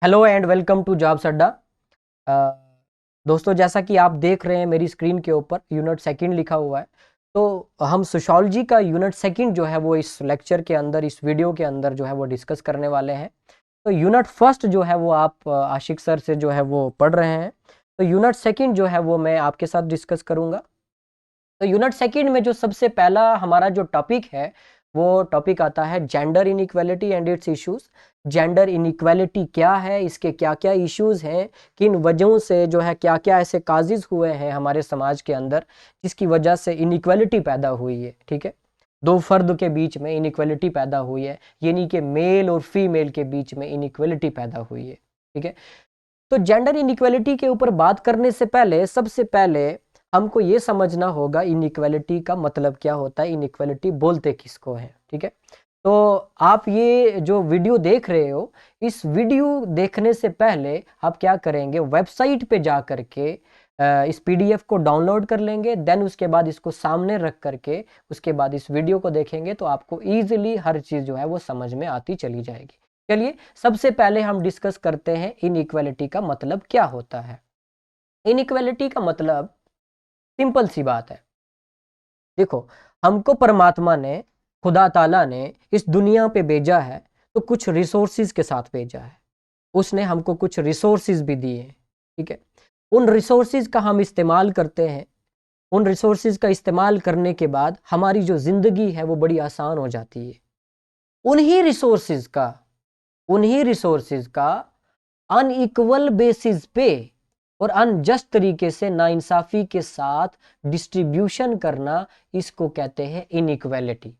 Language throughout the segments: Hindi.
Hello and welcome to jobs Adda. दोस्तों, जैसा कि आप देख रहे हैं मेरी स्क्रीन के ऊपर यूनिट सेकंड लिखा हुआ है। तो हम सोशियोलॉजी का यूनिट सेकंड जो है वो इस लेक्चर के अंदर, इस वीडियो के अंदर जो है वो डिस्कस करने वाले हैं। तो यूनिट फर्स्ट जो है वो आप आशिक सर से जो है वो पढ़ रहे हैं। तो यूनिट सेकंड जो है वो मैं आपके साथ डिस्कस करूंगा। तो यूनिट सेकंड में जो सबसे पहला हमारा जो टॉपिक है वो टॉपिक आता है gender inequality and it's issues. Gender inequality क्या है, इसके क्या क्या इश्यूज हैं, किन वजहों से जो है क्या क्या ऐसे काजिज हुए हैं हमारे समाज के अंदर जिसकी वजह से इनइक्वालिटी पैदा हुई है। ठीक है, दो फर्द के बीच में इनइक्वालिटी पैदा हुई है, यानी कि मेल और फीमेल के बीच में इनइक्वालिटी पैदा हुई है। ठीक है, तो जेंडर इनइक्वालिटी के ऊपर बात करने से पहले सबसे पहले हमको ये समझना होगा इनइक्वालिटी का मतलब क्या होता है, इनइक्वालिटी बोलते किसको है। ठीक है, तो आप ये जो वीडियो देख रहे हो, इस वीडियो देखने से पहले आप क्या करेंगे, वेबसाइट पे जा करके इस पीडीएफ को डाउनलोड कर लेंगे। देन उसके बाद इसको सामने रख करके उसके बाद इस वीडियो को देखेंगे तो आपको ईजिली हर चीज़ जो है वो समझ में आती चली जाएगी। चलिए, सबसे पहले हम डिस्कस करते हैं इनइक्वालिटी का मतलब क्या होता है। इनइक्वालिटी का मतलब सिंपल सी बात है। देखो, हमको परमात्मा ने, खुदा ताला ने इस दुनिया पे भेजा है तो कुछ रिसोर्सेज के साथ भेजा है। उसने हमको कुछ रिसोर्सेज भी दिए हैं। ठीक है, उन रिसोर्सेज का हम इस्तेमाल करते हैं। उन रिसोर्सेज का इस्तेमाल करने के बाद हमारी जो जिंदगी है वो बड़ी आसान हो जाती है। उन्हीं रिसोर्सेज का उन्हीं रिसोर्सेज का अनइक्वल बेसिस पे और अनजस्ट तरीके से नाइंसाफी के साथ डिस्ट्रीब्यूशन करना, इसको कहते हैं इनइक्वालिटी।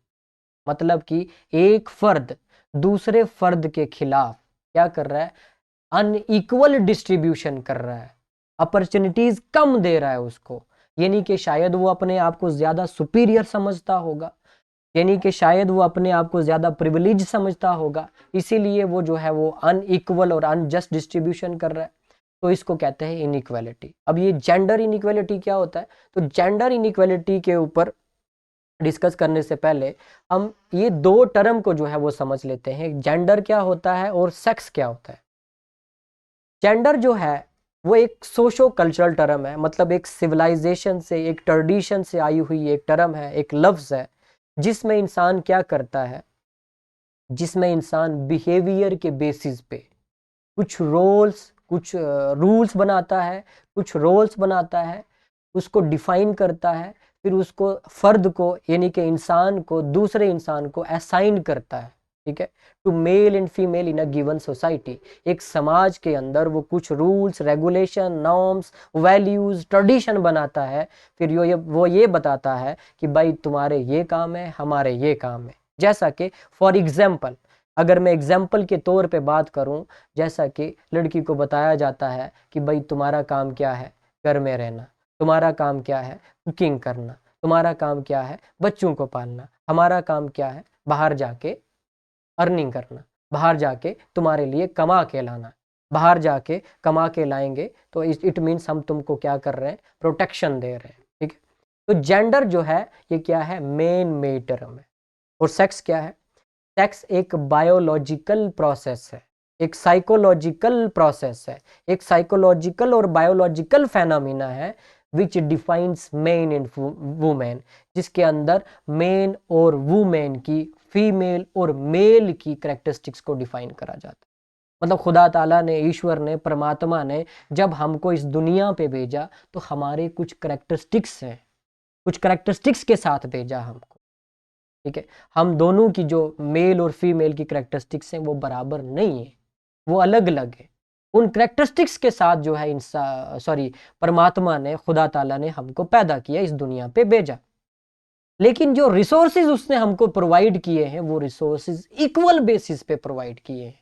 मतलब कि एक फर्द दूसरे फर्द के खिलाफ क्या कर रहा है, अनइक्वल डिस्ट्रीब्यूशन कर रहा है, अपॉर्चुनिटीज कम दे रहा है उसको। यानी कि शायद वो अपने आप को ज्यादा सुपीरियर समझता होगा, यानी कि शायद वो अपने आप को ज्यादा प्रिविलेज समझता होगा, इसीलिए वो जो है वो अनइक्वल और अनजस्ट डिस्ट्रीब्यूशन कर रहा है। तो इसको कहते हैं इनइक्वालिटी। अब ये जेंडर इनइक्वालिटी क्या होता है, तो जेंडर इनइक्वालिटी के ऊपर डिस्कस करने से पहले हम ये दो टर्म को जो है वो समझ लेते हैं, जेंडर क्या होता है और सेक्स क्या होता है। जेंडर जो है वो एक सोशो कल्चरल टर्म है, मतलब एक सिविलाइजेशन से, एक ट्रेडिशन से आई हुई एक टर्म है, एक लफ्ज है, जिसमें इंसान क्या करता है, जिसमें इंसान बिहेवियर के बेसिस पे कुछ रूल्स बनाता है, कुछ रोल्स बनाता है, उसको डिफाइन करता है, फिर उसको फर्द को यानी कि इंसान को दूसरे इंसान को असाइन करता है। ठीक है, to male and female in a given society. एक समाज के अंदर वो कुछ rules, regulation, norms, values, tradition बनाता है। फिर वो ये बताता है कि भाई तुम्हारे ये काम है, हमारे ये काम है। जैसा कि फॉर एग्जाम्पल, अगर मैं एग्जाम्पल के तौर पे बात करूं, जैसा कि लड़की को बताया जाता है कि भाई तुम्हारा काम क्या है, घर में रहना, तुम्हारा काम क्या है, कुकिंग करना, तुम्हारा काम क्या है, बच्चों को पालना, हमारा काम क्या है, बाहर जाके अर्निंग करना, बाहर जाके तुम्हारे लिए कमा के लाना। बाहर जाके कमा के लाएंगे तो इट मीन्स हम तुमको क्या कर रहे हैं, प्रोटेक्शन दे रहे हैं। ठीक है, तो जेंडर जो है ये क्या है, मेन टर्म है। और सेक्स क्या है, सेक्स एक बायोलॉजिकल प्रोसेस है, एक साइकोलॉजिकल प्रोसेस है, एक साइकोलॉजिकल और बायोलॉजिकल फेनोमिना है which defines main and women, जिसके अंदर मेन और वुमेन की, फीमेल और मेल की कैरेक्टरिस्टिक्स को डिफाइन करा जाता है। मतलब खुदा ताला ने, ईश्वर ने, परमात्मा ने जब हमको इस दुनिया पे भेजा तो हमारे कुछ कैरेक्टरिस्टिक्स हैं, कुछ कैरेक्टरिस्टिक्स के साथ भेजा हमको। ठीक है, हम दोनों की जो मेल और फीमेल की कैरेक्टरिस्टिक्स हैं वो बराबर नहीं है, वो अलग अलग है। उन कैरेक्टरिस्टिक्स के साथ जो है परमात्मा ने, खुदा ताला ने हमको पैदा किया, इस दुनिया पे भेजा। लेकिन जो रिसोर्सेज उसने हमको प्रोवाइड किए हैं वो रिसोर्सेज इक्वल बेसिस पे प्रोवाइड किए हैं।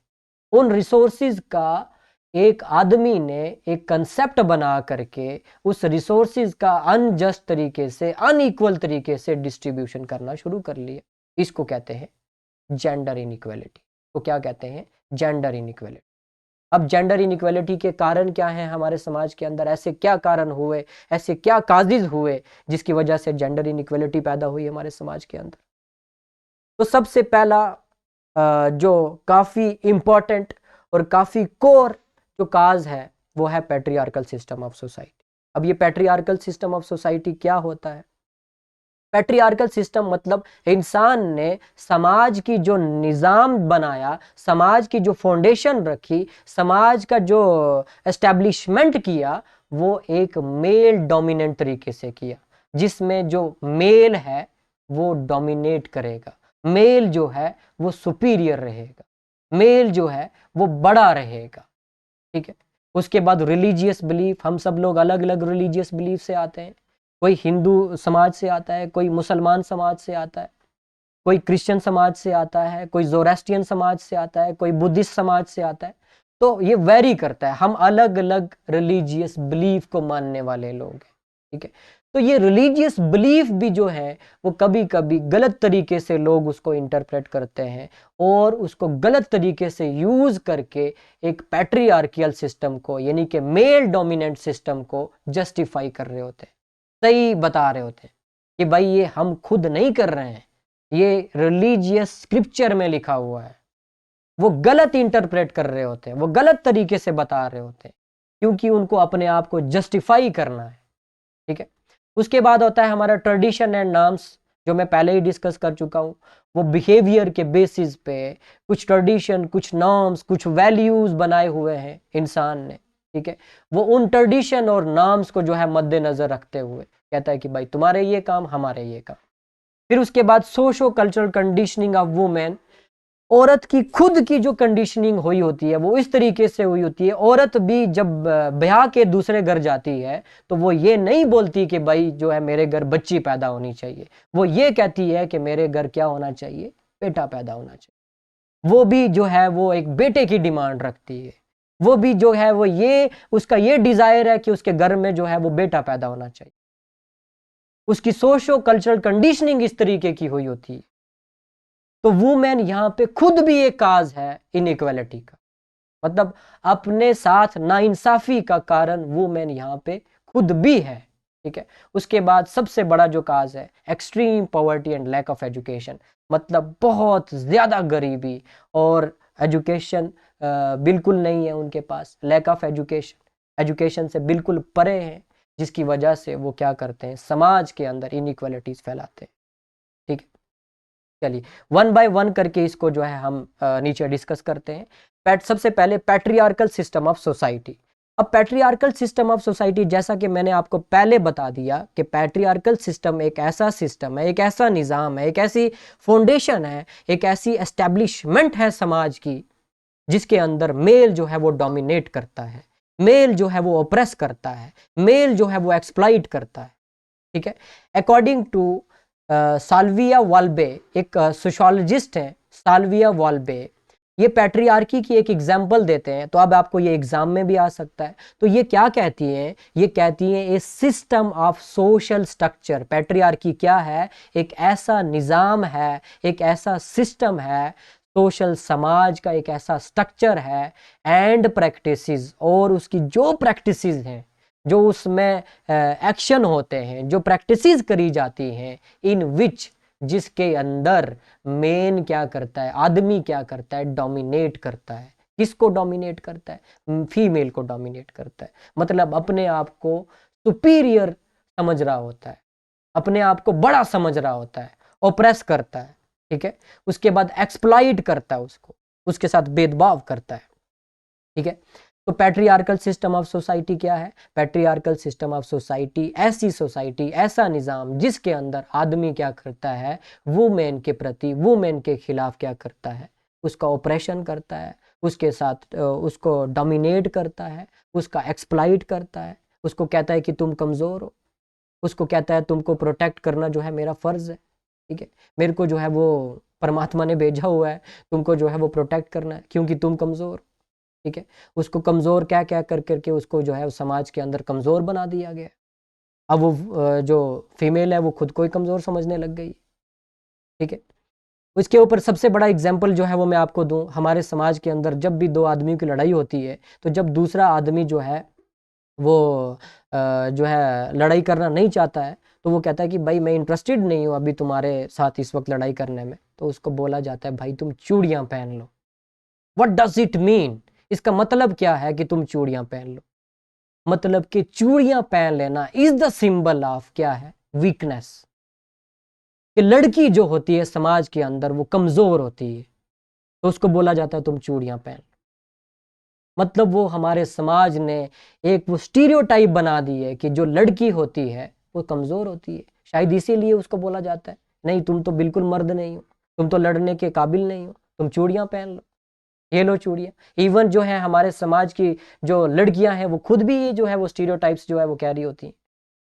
उन रिसोर्सेज का एक आदमी ने एक कंसेप्ट बना करके उस रिसोर्सेज का अनजस्ट तरीके से, अनइक्वल तरीके से डिस्ट्रीब्यूशन करना शुरू कर लिया। इसको कहते हैं जेंडर इनइक्वालिटी। तो क्या कहते हैं, जेंडर इनइक्वालिटी। अब जेंडर इनइक्वालिटी के कारण क्या हैं हमारे समाज के अंदर, ऐसे क्या कारण हुए, ऐसे क्या काजिज हुए जिसकी वजह से जेंडर इनइक्वालिटी पैदा हुई हमारे समाज के अंदर। तो सबसे पहला जो काफ़ी इम्पोर्टेंट और काफ़ी कोर जो काज है वो है पैट्रियार्कल सिस्टम ऑफ सोसाइटी। अब ये पैट्रियार्कल सिस्टम ऑफ सोसाइटी क्या होता है? पैट्रियार्कल सिस्टम मतलब इंसान ने समाज की जो निज़ाम बनाया, समाज की जो फाउंडेशन रखी, समाज का जो एस्टैब्लिशमेंट किया, वो एक मेल डोमिनेंट तरीके से किया, जिसमें जो मेल है वो डोमिनेट करेगा, मेल जो है वो सुपीरियर रहेगा, मेल जो है वो बड़ा रहेगा। ठीक है। उसके बाद रिलीजियस बिलीफ, हम सब लोग अलग अलग रिलीजियस बिलीफ से आते हैं। कोई हिंदू समाज से आता है, कोई मुसलमान समाज से आता है, कोई क्रिश्चियन समाज से आता है, कोई जोरास्ट्रियन समाज से आता है, कोई बुद्धिस्ट समाज से आता है। तो ये वेरी करता है, हम अलग अलग रिलीजियस बिलीफ को मानने वाले लोग हैं। ठीक है। तो ये रिलीजियस बिलीफ भी जो है वो कभी कभी गलत तरीके से लोग उसको इंटरप्रेट करते हैं और उसको गलत तरीके से यूज करके एक पैट्रियार्कियल सिस्टम को, यानी कि मेल डोमिनेंट सिस्टम को जस्टिफाई कर रहे होते हैं, सही बता रहे होते हैं कि भाई ये हम खुद नहीं कर रहे हैं, ये रिलीजियस स्क्रिप्चर में लिखा हुआ है। वो गलत इंटरप्रेट कर रहे होते हैं, वो गलत तरीके से बता रहे होते हैं, क्योंकि उनको अपने आप को जस्टिफाई करना है। ठीक है। उसके बाद होता है हमारा ट्रेडिशन एंड नॉर्म्स, जो मैं पहले ही डिस्कस कर चुका हूँ। वो बिहेवियर के बेसिस पे कुछ ट्रेडिशन, कुछ नॉर्म्स, कुछ वैल्यूज बनाए हुए हैं इंसान ने। ठीक है। वो उन ट्रेडिशन और नॉर्म्स को जो है मद्देनजर रखते हुए कहता है कि भाई तुम्हारे ये काम, हमारे ये काम। फिर उसके बाद socio cultural conditioning of women, औरत की खुद की जो कंडीशनिंग हुई होती है वो इस तरीके से हुई होती है। औरत भी जब ब्याह के दूसरे घर जाती है तो वो ये नहीं बोलती कि भाई जो है मेरे घर बच्ची पैदा होनी चाहिए, वो ये कहती है कि मेरे घर क्या होना चाहिए, बेटा पैदा होना चाहिए। वो भी जो है वो एक बेटे की डिमांड रखती है, वो भी जो है वो ये उसका ये डिजायर है कि उसके घर में जो है वो बेटा पैदा होना चाहिए। उसकी सोशो कल्चरल कंडीशनिंग इस तरीके की हुई होती है। तो वुमेन यहाँ पे खुद भी एक काज है इनइक्वालिटी का, मतलब अपने साथ नाइंसाफी का कारण वुमेन यहाँ पे खुद भी है। ठीक है। उसके बाद सबसे बड़ा जो काज है extreme poverty and lack of education, मतलब बहुत ज्यादा गरीबी और एजुकेशन बिल्कुल नहीं है उनके पास, लैक ऑफ एजुकेशन, एजुकेशन से बिल्कुल परे हैं, जिसकी वजह से वो क्या करते हैं, समाज के अंदर इनइक्वालिटीज फैलाते हैं। ठीक है। चलिए वन बाय वन करके इसको जो है हम नीचे डिस्कस करते हैं। सबसे पहले पैट्रियार्कल सिस्टम ऑफ सोसाइटी। अब पैट्रियार्कल सिस्टम ऑफ सोसाइटी, जैसा कि मैंने आपको पहले बता दिया कि पैट्रियार्कल सिस्टम एक ऐसा सिस्टम है, एक ऐसा निज़ाम है, एक ऐसी फाउंडेशन है, एक ऐसी एस्टेब्लिशमेंट है समाज की, जिसके अंदर मेल जो है वो डोमिनेट करता है, मेल जो है वो ऑप्रेस करता है, मेल जो है वो एक्सप्लॉइट करता है। ठीक है। अकॉर्डिंग टू साल्विया वाल्बे, एक सोशियोलॉजिस्ट हैं साल्विया वाल्बे, ये पैट्रियार्की की एक एग्जाम्पल देते हैं। तो अब आपको ये एग्जाम में भी आ सकता है। तो ये क्या कहती हैं, ये कहती हैं a system of social structure. Patriarchy क्या है, एक ऐसा निज़ाम है, एक ऐसा सिस्टम है, सोशल समाज का एक ऐसा स्ट्रक्चर है एंड प्रैक्टिसेस, और उसकी जो प्रैक्टिसेस हैं, जो उसमें एक्शन होते हैं, जो प्रैक्टिसेस करी जाती हैं, इन विच, जिसके अंदर मेन क्या करता है, आदमी क्या करता है, डोमिनेट करता है। किसको डोमिनेट करता है, फीमेल को डोमिनेट करता है। मतलब अपने आप को सुपीरियर समझ रहा होता है, अपने आप को बड़ा समझ रहा होता है, ओप्रेस करता है। ठीक है। उसके बाद एक्सप्लॉइट करता है उसको, उसके साथ भेदभाव करता है। ठीक है। तो पैट्रियार्कल सिस्टम ऑफ सोसाइटी क्या है, पैट्रियार्कल सिस्टम ऑफ सोसाइटी ऐसी सोसाइटी, ऐसा निज़ाम जिसके अंदर आदमी क्या करता है, वुमेन के प्रति, वुमेन के खिलाफ क्या करता है, उसका ऑपरेशन करता है, उसके साथ उसको डोमिनेट करता है, उसका एक्सप्लॉइट करता है, उसको कहता है कि तुम कमज़ोर हो, उसको कहता है तुमको प्रोटेक्ट करना जो है मेरा फ़र्ज़ है। ठीक है। मेरे को जो है वो परमात्मा ने भेजा हुआ है, तुमको जो है वो प्रोटेक्ट करना है, क्योंकि तुम कमज़ोर हो। ठीक है। उसको कमज़ोर क्या क्या कर करके उसको जो है उस समाज के अंदर कमज़ोर बना दिया गया। अब वो जो फीमेल है वो खुद को ही कमज़ोर समझने लग गई। ठीक है। उसके ऊपर सबसे बड़ा एग्जाम्पल जो है वो मैं आपको दूं, हमारे समाज के अंदर जब भी दो आदमियों की लड़ाई होती है, तो जब दूसरा आदमी जो है वो जो है लड़ाई करना नहीं चाहता है, तो वो कहता है कि भाई मैं इंटरेस्टेड नहीं हूँ अभी तुम्हारे साथ इस वक्त लड़ाई करने में। तो उसको बोला जाता है भाई तुम चूड़ियाँ पहन लो। व्हाट डज इट मीन, इसका मतलब क्या है कि तुम चूड़ियां पहन लो, मतलब कि चूड़ियां पहन लेना इज द सिंबल ऑफ क्या है, वीकनेस। कि लड़की जो होती है समाज के अंदर वो कमजोर होती है, तो उसको बोला जाता है तुम चूड़ियां पहन। मतलब वो हमारे समाज ने एक वो स्टीरियोटाइप बना दी है कि जो लड़की होती है वो कमजोर होती है, शायद इसीलिए उसको बोला जाता है नहीं तुम तो बिल्कुल मर्द नहीं हो, तुम तो लड़ने के काबिल नहीं हो, तुम चूड़ियां पहन लो, ये लो चूड़ियां। इवन जो है हमारे समाज की जो लड़कियां हैं वो खुद भी ये जो है वो स्टीरियोटाइप्स जो है वो कैरी होती हैं।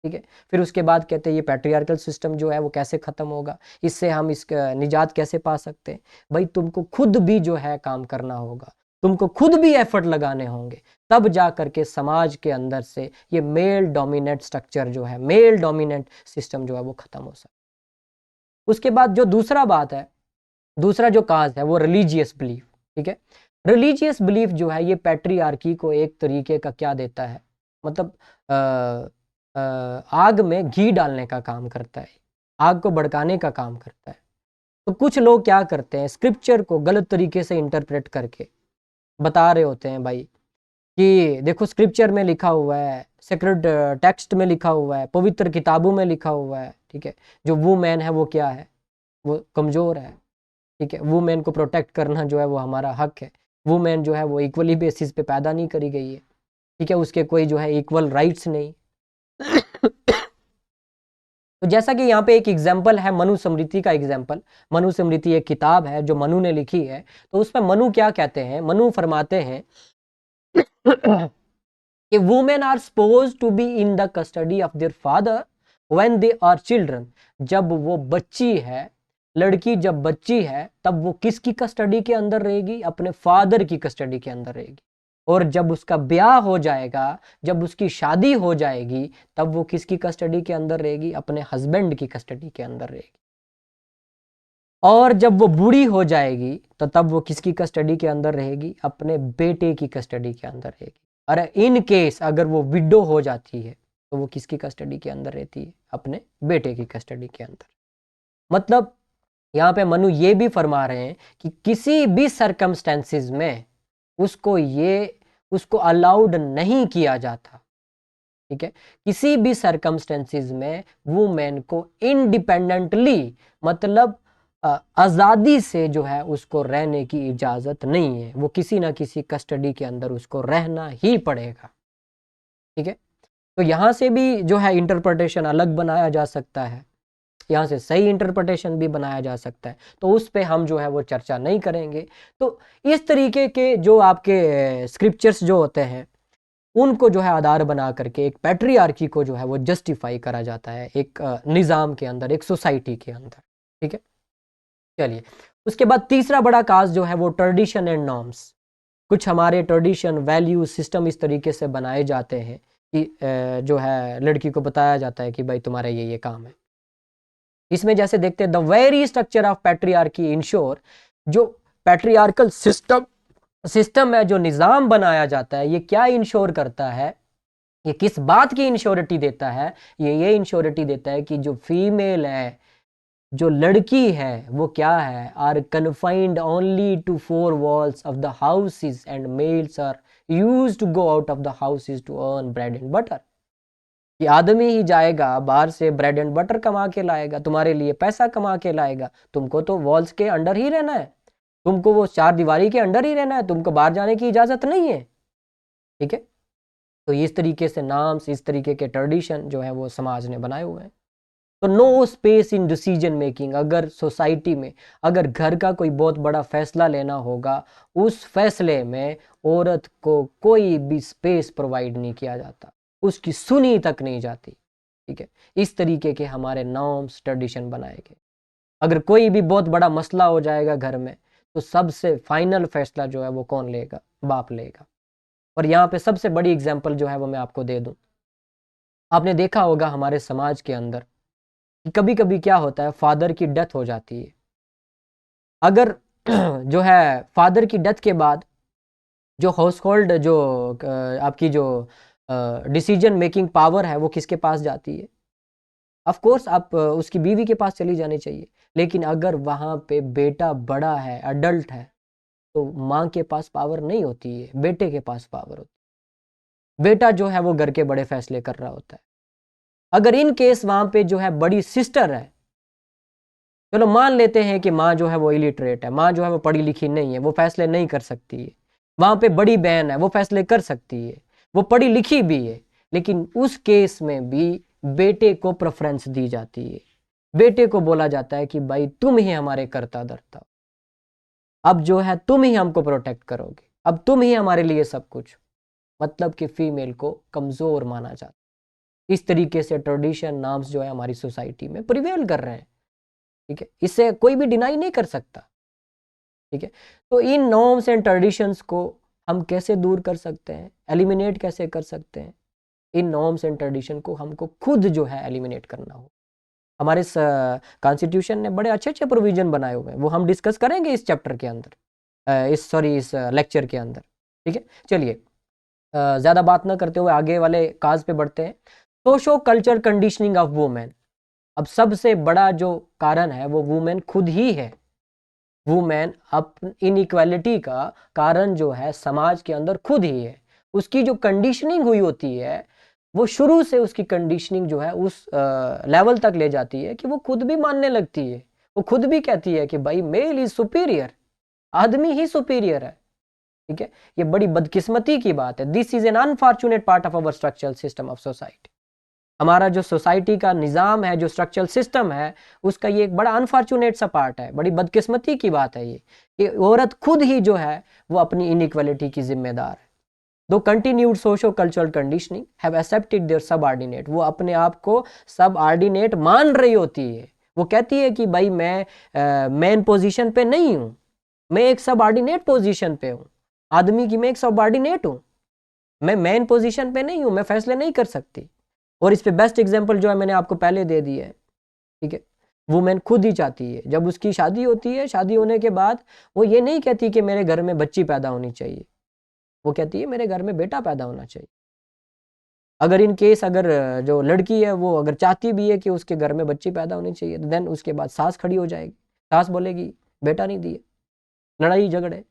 ठीक है, फिर उसके बाद कहते हैं ये पैट्रियार्कल सिस्टम जो है वो कैसे खत्म होगा, इससे हम इसका निजात कैसे पा सकते हैं। भाई तुमको खुद भी जो है काम करना होगा, तुमको खुद भी एफर्ट लगाने होंगे, तब जा करके समाज के अंदर से ये मेल डोमिनेट स्ट्रक्चर जो है, मेल डोमिनेट सिस्टम जो है वो खत्म हो सकता है। उसके बाद जो दूसरा बात है, दूसरा जो काज है वो रिलीजियस बिलीफ। ठीक है, रिलीजियस बिलीफ जो है ये पैट्रियार्की को एक तरीके का क्या देता है, मतलब आग में घी डालने का काम करता है, आग को भड़काने का काम करता है। तो कुछ लोग क्या करते हैं, स्क्रिप्चर को गलत तरीके से इंटरप्रेट करके बता रहे होते हैं भाई कि देखो स्क्रिप्चर में लिखा हुआ है, सेक्रेड टेक्स्ट में लिखा हुआ है, पवित्र किताबों में लिखा हुआ है, ठीक है, जो वुमेन है वो क्या है, वो कमज़ोर है। ठीक है, वुमेन को प्रोटेक्ट करना जो है वो हमारा हक है। वुमेन जो है वो इक्वली बेसिस पे पैदा नहीं करी गई है। ठीक है, उसके कोई जो है इक्वल राइट्स नहीं। तो जैसा कि यहाँ पे एक एग्जाम्पल है मनुस्मृति का एग्जाम्पल, मनुस्मृति एक किताब है जो मनु ने लिखी है। तो उसमें मनु क्या कहते हैं, मनु फरमाते हैं कि women are suppose to be in the custody of their father when they are children. जब वो बच्ची है, लड़की जब बच्ची है तब वो किसकी कस्टडी के अंदर रहेगी, अपने फादर की कस्टडी के अंदर रहेगी। और जब उसका ब्याह हो जाएगा, जब उसकी शादी हो जाएगी, तब वो किसकी कस्टडी के अंदर रहेगी, अपने हस्बैंड की कस्टडी के अंदर रहेगी। और जब वो बूढ़ी हो जाएगी तो तब वो किसकी कस्टडी के अंदर रहेगी, अपने बेटे की कस्टडी के अंदर रहेगी। अरे इन केस अगर वो विडो हो जाती है तो वो किसकी कस्टडी के अंदर रहती है, अपने बेटे की कस्टडी के अंदर। मतलब यहाँ पे मनु ये भी फरमा रहे हैं कि किसी भी सरकमस्टेंसेस में उसको अलाउड नहीं किया जाता। ठीक है, किसी भी सरकमस्टेंसेस में वुमेन को इंडिपेंडेंटली, मतलब आज़ादी से जो है उसको रहने की इजाज़त नहीं है, वो किसी ना किसी कस्टडी के अंदर उसको रहना ही पड़ेगा। ठीक है, तो यहाँ से भी जो है इंटरप्रिटेशन अलग बनाया जा सकता है, यहाँ से सही इंटरप्रिटेशन भी बनाया जा सकता है, तो उस पे हम जो है वो चर्चा नहीं करेंगे। तो इस तरीके के जो आपके स्क्रिप्चर्स जो होते हैं उनको जो है आधार बना करके एक पैट्रियार्की को जो है वो जस्टिफाई करा जाता है एक निज़ाम के अंदर, एक सोसाइटी के अंदर। ठीक है, चलिए उसके बाद तीसरा बड़ा काज जो है वो ट्रेडिशन एंड नॉर्म्स। कुछ हमारे ट्रेडिशन वैल्यू सिस्टम इस तरीके से बनाए जाते हैं कि जो है लड़की को बताया जाता है कि भाई तुम्हारा ये काम है। इसमें जैसे देखते हैं the very structure of patriarchy ensure, जो पैट्रियार्कल सिस्टम है, जो निज़ाम बनाया जाता है, ये क्या इंश्योर करता है, ये किस बात की इंश्योरिटी देता है, ये इंश्योरिटी देता है कि जो फीमेल है, जो लड़की है वो क्या है, are confined only to 4 walls of the houses and males are used to go out of the houses to earn bread and butter. ये आदमी ही जाएगा बाहर से ब्रेड एंड बटर कमा के लाएगा, तुम्हारे लिए पैसा कमा के लाएगा, तुमको तो वॉल्स के अंडर ही रहना है, तुमको वो 4 दीवारी के अंडर ही रहना है, तुमको बाहर जाने की इजाज़त नहीं है। ठीक है, तो इस तरीके से नाम्स, इस तरीके के ट्रेडिशन जो है वो समाज ने बनाए हुए हैं। तो no space in decision making. अगर सोसाइटी में अगर घर का कोई बहुत बड़ा फैसला लेना होगा, उस फैसले में औरत को कोई भी स्पेस प्रोवाइड नहीं किया जाता, उसकी सुनी तक नहीं जाती। ठीक है, इस तरीके के हमारे नॉर्म्स ट्रेडिशन बनाए गए। अगर कोई भी बहुत बड़ा मसला हो जाएगा घर में, तो सबसे फाइनल फैसला जो है वो कौन लेगा, बाप लेगा। और यहाँ पे सबसे बड़ी एग्जाम्पल जो है वो मैं आपको दे दूं। आपने देखा होगा हमारे समाज के अंदर कि कभी कभी क्या होता है, फादर की डेथ हो जाती है। अगर जो है फादर की डेथ के बाद जो हाउस होल्ड जो आपकी जो डिसीजन मेकिंग पावर है वो किसके पास जाती है, ऑफ कोर्स आप उसकी बीवी के पास चली जानी चाहिए। लेकिन अगर वहाँ पे बेटा बड़ा है, अडल्ट है, तो माँ के पास पावर नहीं होती है, बेटे के पास पावर होती है। बेटा जो है वो घर के बड़े फैसले कर रहा होता है। अगर इन केस वहां पे जो है बड़ी सिस्टर है, चलो मान लेते हैं कि माँ जो है वो इलिटरेट है, माँ जो है वो पढ़ी लिखी नहीं है, वो फैसले नहीं कर सकती है। वहां पे बड़ी बहन है, वो फैसले कर सकती है, वो पढ़ी लिखी भी है, लेकिन उस केस में भी बेटे को प्रेफरेंस दी जाती है। बेटे को बोला जाता है कि भाई तुम ही हमारे कर्ता धर्ता, अब जो है तुम ही हमको प्रोटेक्ट करोगे, अब तुम ही हमारे लिए सब कुछ। मतलब कि फीमेल को कमजोर माना जाता है। इस तरीके से ट्रेडिशन नॉर्म्स जो है हमारी सोसाइटी में प्रिवेल कर रहे हैं, ठीक है, इसे कोई भी डिनाई नहीं कर सकता, ठीक है। तो इन नॉर्म्स एंड ट्रेडिशंस को हम कैसे दूर कर सकते हैं, एलिमिनेट कैसे कर सकते हैं? इन नॉर्म्स एंड ट्रेडिशन को हमको खुद जो है एलिमिनेट करना हो। हमारे कॉन्स्टिट्यूशन ने बड़े अच्छे अच्छे प्रोविजन बनाए हुए हैं, वो हम डिस्कस करेंगे इस चैप्टर के अंदर, इस लेक्चर के अंदर, ठीक है। चलिए ज़्यादा बात ना करते हुए आगे वाले काज पे बढ़ते हैं। Socio culture conditioning of women. अब सबसे बड़ा जो कारण है वो वुमेन खुद ही है। वुमेन अप इनइक्वालिटी का कारण जो है समाज के अंदर खुद ही है। उसकी जो कंडीशनिंग हुई होती है, वो शुरू से उसकी कंडीशनिंग जो है उस लेवल तक ले जाती है कि वो खुद भी मानने लगती है, वो खुद भी कहती है कि भाई मेल इज सुपीरियर, आदमी ही सुपीरियर है, ठीक है। ये बड़ी बदकिस्मती की बात है। This is an unfortunate part of our structural system of society. हमारा जो सोसाइटी का निज़ाम है, जो स्ट्रक्चरल सिस्टम है, उसका ये एक बड़ा अनफॉर्चुनेट सा पार्ट है, बड़ी बदकिस्मती की बात है ये कि औरत खुद ही जो है वो अपनी इनइक्वालिटी की जिम्मेदार है। दो continued socio cultural conditioning have accepted their subordinate, वो अपने आप को सबऑर्डिनेट मान रही होती है। वो कहती है कि भाई मैं मेन पोजीशन पे नहीं हूँ, मैं एक सबऑर्डिनेट पोजीशन पे हूँ, आदमी की मैं एक सबऑर्डिनेट हूँ, मैं मेन पोजीशन पे नहीं हूँ, मैं फैसले नहीं कर सकती। और इस पे बेस्ट एग्जांपल जो है मैंने आपको पहले दे दी है, ठीक है। वुमेन खुद ही चाहती है, जब उसकी शादी होती है, शादी होने के बाद वो ये नहीं कहती कि मेरे घर में बच्ची पैदा होनी चाहिए, वो कहती है मेरे घर में बेटा पैदा होना चाहिए। अगर इन केस अगर जो लड़की है वो अगर चाहती भी है कि उसके घर में बच्ची पैदा होनी चाहिए, तो देन उसके बाद सास खड़ी हो जाएगी, सास बोलेगी बेटा नहीं दिए, लड़ाई झगड़े,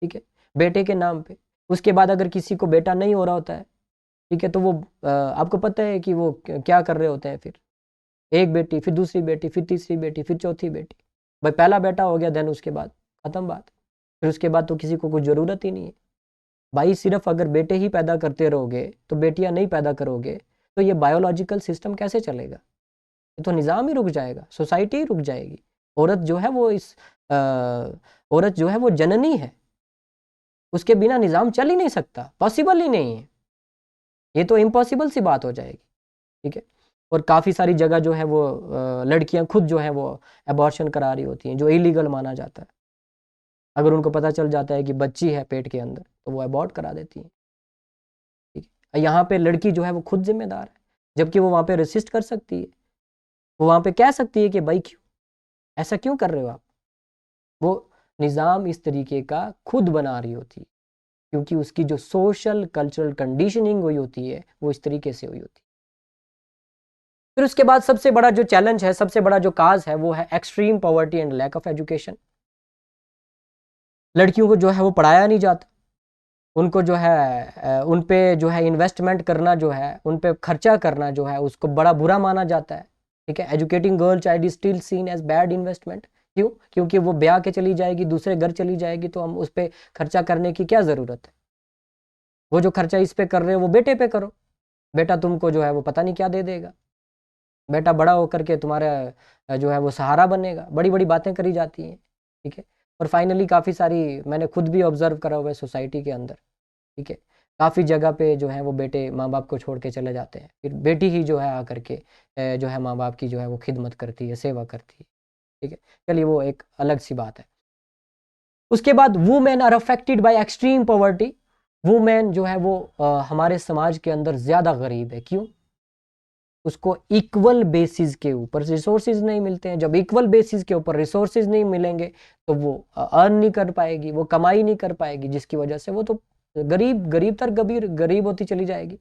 ठीक है, बेटे के नाम पे। उसके बाद अगर किसी को बेटा नहीं हो रहा होता है, ठीक है, तो वो आपको पता है कि वो क्या कर रहे होते हैं, फिर एक बेटी, फिर दूसरी बेटी, फिर तीसरी बेटी, फिर चौथी बेटी। भाई पहला बेटा हो गया, देन उसके बाद खत्म बात, फिर उसके बाद तो किसी को कुछ ज़रूरत ही नहीं है। भाई सिर्फ अगर बेटे ही पैदा करते रहोगे, तो बेटियां नहीं पैदा करोगे, तो ये बायोलॉजिकल सिस्टम कैसे चलेगा? ये तो निज़ाम ही रुक जाएगा, सोसाइटी ही रुक जाएगी। औरत जो है वो औरत जो है वो जननी है, उसके बिना निज़ाम चल ही नहीं सकता, पॉसिबल ही नहीं है, ये तो इम्पॉसिबल सी बात हो जाएगी, ठीक है। और काफ़ी सारी जगह जो है वो लड़कियां खुद जो है वो अबॉर्शन करा रही होती हैं, जो इलीगल माना जाता है। अगर उनको पता चल जाता है कि बच्ची है पेट के अंदर, तो वो अबॉर्ट करा देती हैं, ठीक है। यहाँ पे लड़की जो है वो खुद जिम्मेदार है, जबकि वो वहाँ पे रेसिस्ट कर सकती है, वो वहाँ पे कह सकती है कि भाई क्यों ऐसा क्यों कर रहे हो आप। वो निज़ाम इस तरीके का खुद बना रही होती है, क्योंकि उसकी जो सोशल कल्चरल कंडीशनिंग हुई होती है वो इस तरीके से हुई होती है। फिर उसके बाद सबसे बड़ा जो चैलेंज है, सबसे बड़ा जो काज है, वो है extreme poverty and lack of education. लड़कियों को जो है वो पढ़ाया नहीं जाता, उनको जो है उन पे जो है इन्वेस्टमेंट करना, जो है उन पे खर्चा करना जो है उसको बड़ा बुरा माना जाता है, ठीक है। Educating girl child is still seen as bad investment. क्यों? क्योंकि वो ब्याह के चली जाएगी, दूसरे घर चली जाएगी, तो हम उस पर खर्चा करने की क्या ज़रूरत है? वो जो खर्चा इस पे कर रहे हो वो बेटे पे करो, बेटा तुमको जो है वो पता नहीं क्या दे देगा, बेटा बड़ा होकर के तुम्हारा जो है वो सहारा बनेगा, बड़ी बड़ी बातें करी जाती हैं, ठीक है। और फाइनली काफ़ी सारी मैंने खुद भी ऑब्जर्व करा हुआ है सोसाइटी के अंदर, ठीक है। काफ़ी जगह पे जो है वो बेटे माँ बाप को छोड़ के चले जाते हैं, फिर बेटी ही जो है आकर के जो है माँ बाप की जो है वो खिदमत करती है, सेवा करती है, ठीक है। चलिए वो एक अलग सी बात है। उसके बाद women are affected by extreme poverty. Women जो है वो हमारे समाज के अंदर ज़्यादा गरीब है। क्यों? उसको इक्वल बेसिस के ऊपर रिसोर्सेज नहीं मिलते हैं। जब इक्वल बेसिस के ऊपर रिसोर्सेज नहीं मिलेंगे तो वो अर्न नहीं कर पाएगी, वो कमाई नहीं कर पाएगी, जिसकी वजह से वो तो गरीब तर गरीब होती चली जाएगी।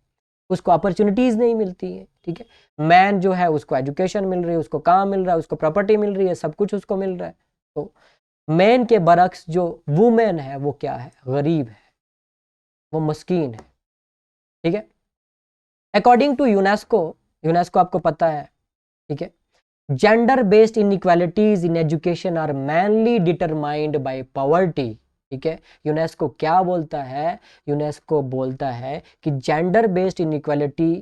उसको अपॉर्चुनिटीज नहीं मिलती है, ठीक है। मैन जो है उसको एजुकेशन मिल रही है, उसको काम मिल रहा है, उसको प्रॉपर्टी मिल रही है, सब कुछ उसको मिल रहा है। तो मैन के बरक्स जो वुमेन है वो क्या है, गरीब है, वो मस्कीन है, ठीक है। अकॉर्डिंग टू यूनेस्को, यूनेस्को आपको पता है, ठीक है, gender based inequalities in education are mainly determined by poverty, ठीक है। यूनेस्को क्या बोलता है, यूनेस्को बोलता है कि जेंडर बेस्ड इनइक्वालिटी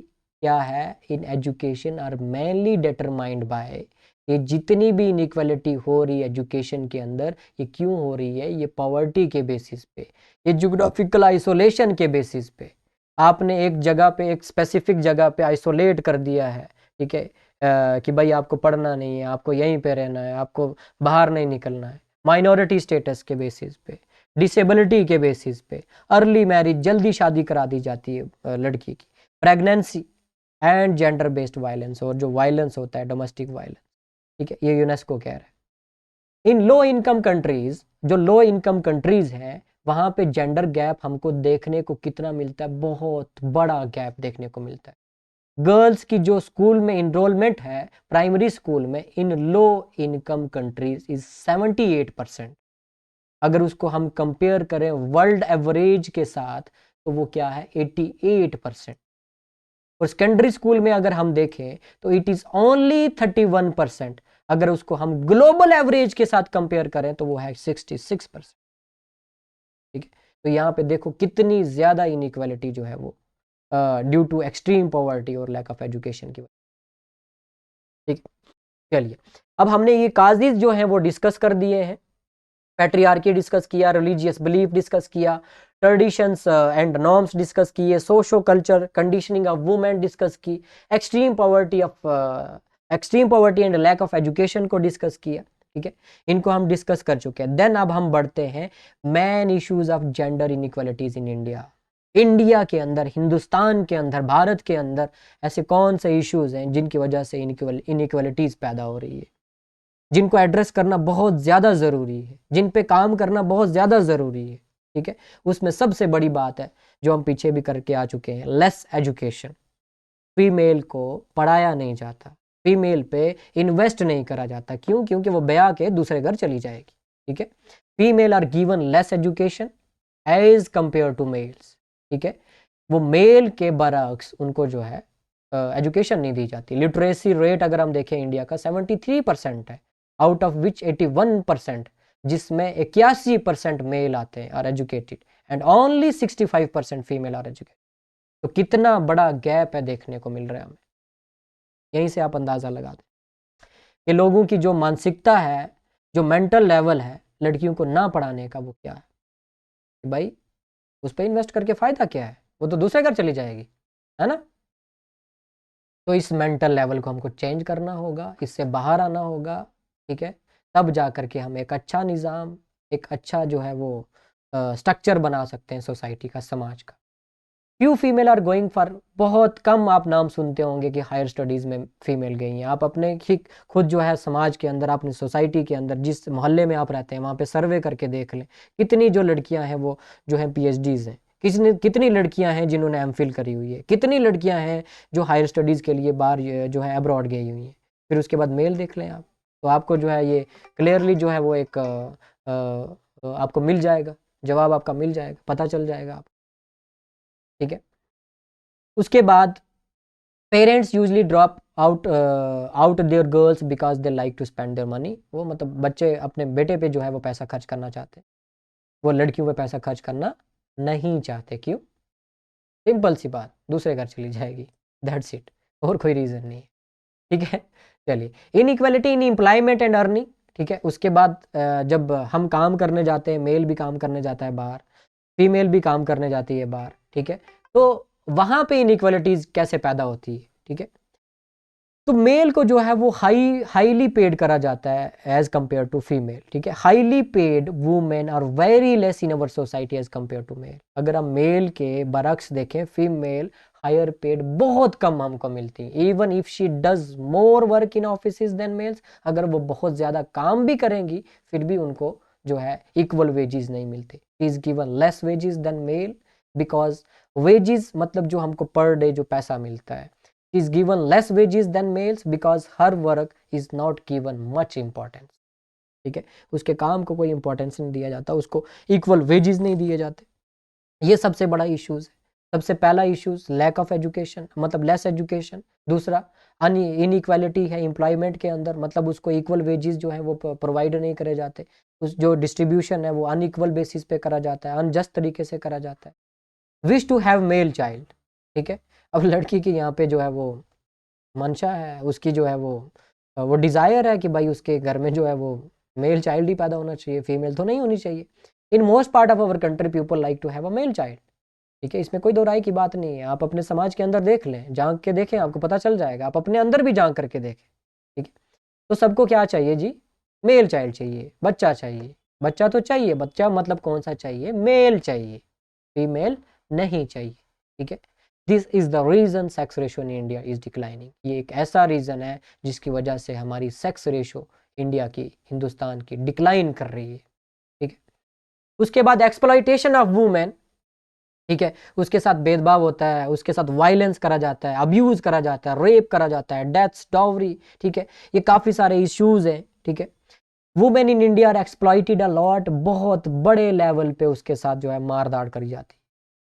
क्या है in education are mainly determined by, ये जितनी भी इनइक्वालिटी हो रही है एजुकेशन के अंदर, ये क्यों हो रही है, ये पॉवर्टी के बेसिस पे, ये ज्योग्राफिकल आइसोलेशन के बेसिस पे। आपने एक जगह पे, एक स्पेसिफिक जगह पे आइसोलेट कर दिया है, ठीक है, कि भाई आपको पढ़ना नहीं है, आपको यहीं पे रहना है, आपको बाहर नहीं निकलना है। माइनॉरिटी स्टेटस के बेसिस पे, डिसेबिलिटी के बेसिस पे, अर्ली मैरिज, जल्दी शादी करा दी जाती है लड़की की, pregnancy and gender based violence, और जो वायलेंस होता है डोमेस्टिक वायलेंस, ठीक है, ये यूनेस्को कह रहा है। इन लो इनकम कंट्रीज, जो लो इनकम कंट्रीज हैं, वहां पे जेंडर गैप हमको देखने को कितना मिलता है, बहुत बड़ा गैप देखने को मिलता है। गर्ल्स की जो स्कूल में इनरोलमेंट है प्राइमरी स्कूल में इन लो इनकम कंट्रीज इज 78%। अगर उसको हम कंपेयर करें वर्ल्ड एवरेज के साथ तो वो क्या है, 88%। और सेकेंडरी स्कूल में अगर हम देखें तो इट इज ओनली 31%। अगर उसको हम ग्लोबल एवरेज के साथ कंपेयर करें तो वो है 66%, ठीक है। तो यहाँ पे देखो कितनी ज्यादा इनइक्वालिटी जो है वो ड्यू टू एक्सट्रीम पॉवर्टी और लैक ऑफ एजुकेशन की वजह, ठीक। चलिए, अब हमने ये काजिज जो हैं वो डिस्कस कर दिए हैं, पैट्रियार्की डिस्कस किया, रिलीजियस बिलीफ डिस्कस किया, ट्रेडिशंस एंड नॉर्म्स डिस्कस किए, socio culture conditioning of women discuss की, extreme poverty and lack of education को डिस्कस किया, ठीक है, इनको हम डिस्कस कर चुके हैं। देन अब हम बढ़ते हैं main issues of gender inequalities in India. India के अंदर, हिंदुस्तान के अंदर, भारत के अंदर ऐसे कौन से इश्यूज हैं जिनकी वजह से इनइक्वालिटीज पैदा हो रही है, जिनको एड्रेस करना बहुत ज़्यादा ज़रूरी है, जिन पे काम करना बहुत ज़्यादा ज़रूरी है, ठीक है। उसमें सबसे बड़ी बात है जो हम पीछे भी करके आ चुके हैं, लेस एजुकेशन। फीमेल को पढ़ाया नहीं जाता, फीमेल पे इन्वेस्ट नहीं करा जाता, क्यों, क्योंकि वो ब्याह के दूसरे घर चली जाएगी, ठीक है। Female are given less education as compare to males, ठीक है। वो मेल के बरक्स उनको जो है एजुकेशन नहीं दी जाती। लिटरेसी रेट अगर हम देखें इंडिया का 73% है, आउट ऑफ विच 81%, जिसमें 81% मेल आते हैं are educated and only 65% female are educated. तो कितना बड़ा गैप है देखने को मिल रहा है हमें, यहीं से आप अंदाज़ा लगा दें कि लोगों की जो मानसिकता है, जो मेंटल लेवल है लड़कियों को ना पढ़ाने का, वो क्या है कि भाई उस पर इन्वेस्ट करके फ़ायदा क्या है, वो तो दूसरे घर चली जाएगी, है ना। तो इस मेंटल लेवल को हमको चेंज करना होगा, इससे बाहर आना होगा, ठीक है। तब जा करके हम एक अच्छा निज़ाम, एक अच्छा जो है वो स्ट्रक्चर बना सकते हैं सोसाइटी का, समाज का। Few female are going for, बहुत कम आप नाम सुनते होंगे कि हायर स्टडीज़ में फीमेल गई हैं। आप अपने ही खुद जो है समाज के अंदर, अपनी सोसाइटी के अंदर, जिस मोहल्ले में आप रहते हैं वहाँ पे सर्वे करके देख लें, कितनी जो लड़कियाँ हैं वो जो है पीएचडीज़ हैं, कितनी लड़कियाँ हैं जिन्होंने एमफिल करी हुई है, कितनी लड़कियाँ हैं जो हायर स्टडीज़ के लिए बाहर जो है अब्रॉड गई हुई हैं। फिर उसके बाद मेल देख लें आप, तो आपको जो है ये क्लियरली जो है वो एक आपको मिल जाएगा, जवाब आपका मिल जाएगा, पता चल जाएगा आप, ठीक है। उसके बाद parents usually drop out their girls because they like to spend their money. वो मतलब बच्चे अपने बेटे पे जो है वो पैसा खर्च करना चाहते हैं, वो लड़कियों पे पैसा खर्च करना नहीं चाहते, क्यों, सिंपल सी बात, दूसरे घर चली जाएगी, दैट्स इट, और कोई रीज़न नहीं है, ठीक है। चलिए, inequality in employment and earning, ठीक है। उसके बाद जब हम काम करने जाते हैं, मेल भी काम करने जाता है बाहर, फीमेल भी काम करने जाती है बाहर, ठीक है, तो वहाँ पे इनइक्वालिटीज़ कैसे पैदा होती है, ठीक है। तो मेल को जो है वो हाईली पेड करा जाता है एज कंपेयर टू फीमेल, ठीक है। Highly paid women are very less in our society as compare to male. अगर हम मेल के बरक्स देखें, फीमेल हायर पेड बहुत कम हमको मिलती है, even if she does more work in office than males. अगर वो बहुत ज़्यादा काम भी करेंगी फिर भी उनको जो है इक्वल वेजेस नहीं मिलते, is given less wages than male, because wages मतलब जो हमको पर डे जो पैसा मिलता है, is given less wages than males because her work is not given much importance, ठीक है, उसके काम को कोई इंपॉर्टेंस नहीं दिया जाता, उसको इक्वल वेजेस नहीं दिए जाते। ये सबसे बड़ा इश्यूज है। सबसे पहला इश्यूज लैक ऑफ एजुकेशन, मतलब लेस एजुकेशन। दूसरा इनइक्वालिटी है एम्प्लॉयमेंट के अंदर, मतलब उसको इक्वल वेजेस जो है वो प्रोवाइड नहीं करे जाते। उस जो डिस्ट्रीब्यूशन है वो अनइक्वल बेसिस पे करा जाता है, अनजस्ट तरीके से करा जाता है। Wish to have male child, ठीक है, अब लड़की की यहाँ पे जो है वो मंशा है, उसकी जो है वो डिज़ायर है कि भाई उसके घर में जो है वो मेल चाइल्ड ही पैदा होना चाहिए, फीमेल तो नहीं होनी चाहिए। In most part of our country people like to have a male child, ठीक है, इसमें कोई दो राय की बात नहीं है। आप अपने समाज के अंदर देख लें, झांक के देखें, आपको पता चल जाएगा, आप अपने अंदर भी झांक करके देखें, ठीक है। तो सबको क्या चाहिए जी, मेल चाइल्ड चाहिए, बच्चा चाहिए। बच्चा तो चाहिए, बच्चा मतलब कौन सा चाहिए, मेल चाहिए, फीमेल नहीं चाहिए, ठीक है। This is the reason sex ratio in India is declining, ये एक ऐसा रीजन है जिसकी वजह से हमारी सेक्स रेशो इंडिया की, हिंदुस्तान की डिक्लाइन कर रही है, ठीक है। उसके बाद एक्सप्लॉइटेशन ऑफ वुमेन, ठीक है, उसके साथ भेदभाव होता है, उसके साथ वायलेंस करा जाता है, अब्यूज करा जाता है, रेप करा जाता है, डेथ्स, डाउरी, ठीक है, ये काफी सारे इश्यूज हैं, ठीक है। Women in India are exploited a lot, बहुत बड़े लेवल पे उसके साथ जो है मार दाड़ करी जाती है,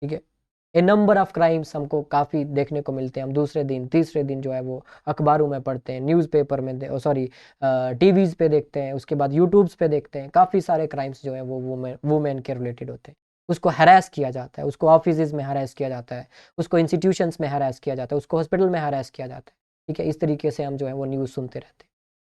ठीक है। ए नंबर ऑफ क्राइम्स हमको काफ़ी देखने को मिलते हैं, हम दूसरे दिन तीसरे दिन जो है वो अखबारों में पढ़ते हैं, न्यूज़पेपर में सॉरी टीवीज़ पे देखते हैं, उसके बाद यूट्यूब्स पे देखते हैं, काफ़ी सारे क्राइम्स जो है वो वुमेन के रिलेटेड होते हैं। उसको हरास किया जाता है, उसको ऑफिस में हरास किया जाता है, उसको इंस्टीट्यूशंस में हरास किया जाता है, उसको हॉस्पिटल में हरास किया जाता है, ठीक है। इस तरीके से हम जो है वो न्यूज़ सुनते रहते हैं।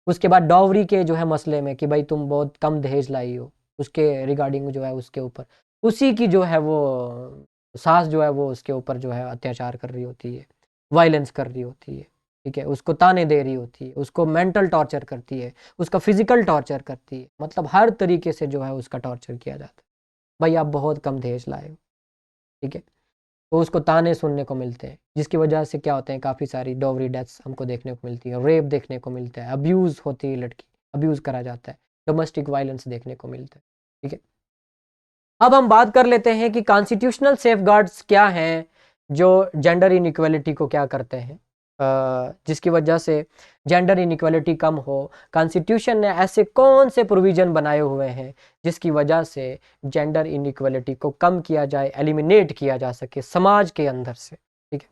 उसके बाद डॉवरी के जो है मसले में कि भाई तुम बहुत कम दहेज लाई हो, उसके रिगार्डिंग जो है उसके ऊपर उसी की जो है वो सास जो है वो उसके ऊपर जो है अत्याचार कर रही होती है, वायलेंस कर रही होती है, ठीक है, उसको ताने दे रही होती है, उसको मेंटल टॉर्चर करती है, उसका फिजिकल टॉर्चर करती है, मतलब हर तरीके से जो है उसका टॉर्चर किया जाता है। भाई आप बहुत कम दहेज लाए हो, ठीक है, तो उसको ताने सुनने को मिलते हैं, जिसकी वजह से क्या होते हैं, काफ़ी सारी डॉवरी डेथ्स हमको देखने को मिलती है, रेप देखने को मिलता है, अब्यूज़ होती है, लड़की अब्यूज़ करा जाता है, डोमेस्टिक वायलेंस देखने को मिलता है, ठीक है। अब हम बात कर लेते हैं कि कॉन्स्टिट्यूशनल सेफगार्ड्स क्या हैं जो जेंडर इनइक्वालिटी को क्या करते हैं, जिसकी वजह से जेंडर इनइक्वालिटी कम हो। कॉन्स्टिट्यूशन ने ऐसे कौन से प्रोविज़न बनाए हुए हैं जिसकी वजह से जेंडर इनइक्वालिटी को कम किया जाए, एलिमिनेट किया जा सके समाज के अंदर से, ठीक है।